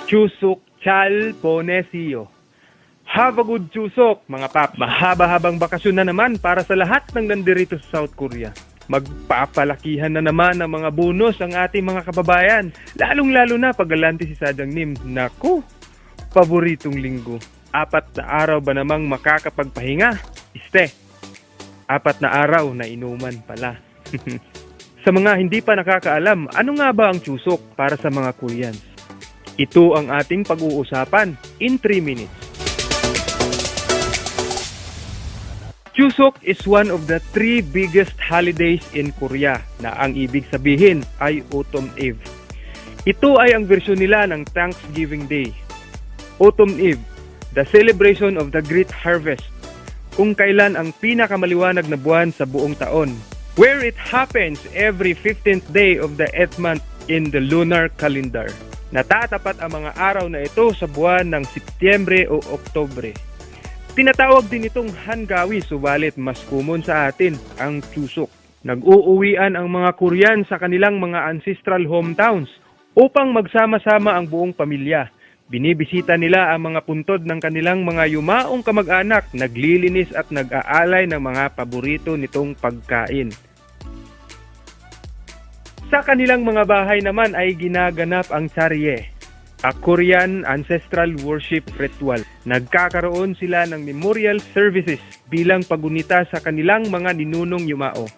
Chusok Chalponesio. Have a good Chusok, mga pap. Mahaba-habang bakasyon na naman para sa lahat ng nandirito sa South Korea. Magpapalakihan na naman ng mga bonus ang ating mga kababayan. Lalong-lalo na pag-galanti si Sadyang Nim. Naku, paboritong linggo. 4 na araw ba namang makakapagpahinga? 4 na araw na inuman pala. Sa mga hindi pa nakakaalam, ano nga ba ang Chusok para sa mga Koreans? Ito ang ating pag-uusapan in 3 minutes. Chusok is one of the 3 biggest holidays in Korea na ang ibig sabihin ay Autumn Eve. Ito ay ang version nila ng Thanksgiving Day. Autumn Eve, the celebration of the great harvest, kung kailan ang pinakamaliwanag na buwan sa buong taon, where it happens every 15th day of the 8th month in the lunar calendar. Natatapat ang mga araw na ito sa buwan ng Setyembre o Oktubre. Tinatawag din itong Hangawi, subalit mas common sa atin ang Chusok. Nag-uuwian ang mga Korean sa kanilang mga ancestral hometowns upang magsama-sama ang buong pamilya. Binibisita nila ang mga puntod ng kanilang mga yumaong kamag-anak, naglilinis at nag-aalay ng mga paborito nitong pagkain. Sa kanilang mga bahay naman ay ginaganap ang Charye, a Korean ancestral worship ritual. Nagkakaroon sila ng memorial services bilang pagunita sa kanilang mga ninunong yumao.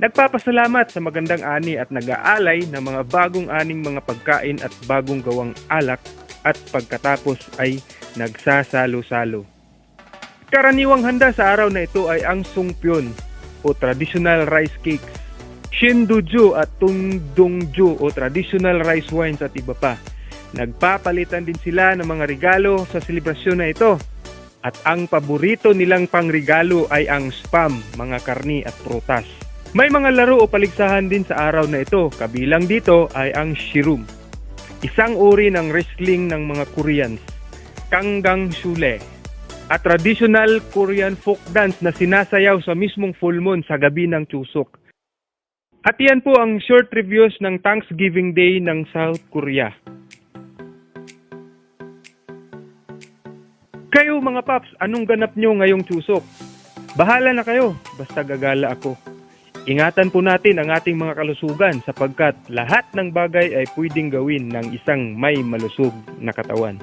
Nagpapasalamat sa magandang ani at nag-aalay ng mga bagong aning mga pagkain at bagong gawang alak, at pagkatapos ay nagsasalo-salo. Karaniwang handa sa araw na ito ay ang sungpyon o traditional rice cakes, shinduju at tungdongju o traditional rice wines at iba pa. Nagpapalitan din sila ng mga regalo sa selebrasyon na ito. At ang paborito nilang pangregalo ay ang spam, mga karni at prutas. May mga laro o paligsahan din sa araw na ito, kabilang dito ay ang shirum, isang uri ng wrestling ng mga Koreans, Kanggang Shule, a traditional Korean folk dance na sinasayaw sa mismong full moon sa gabi ng Chusok. At yan po ang short reviews ng Thanksgiving Day ng South Korea. Kayo mga paps, anong ganap nyo ngayong Chusok? Bahala na kayo, basta gagala ako. Ingatan po natin ang ating mga kalusugan sapagkat lahat ng bagay ay pwedeng gawin ng isang may malusog na katawan.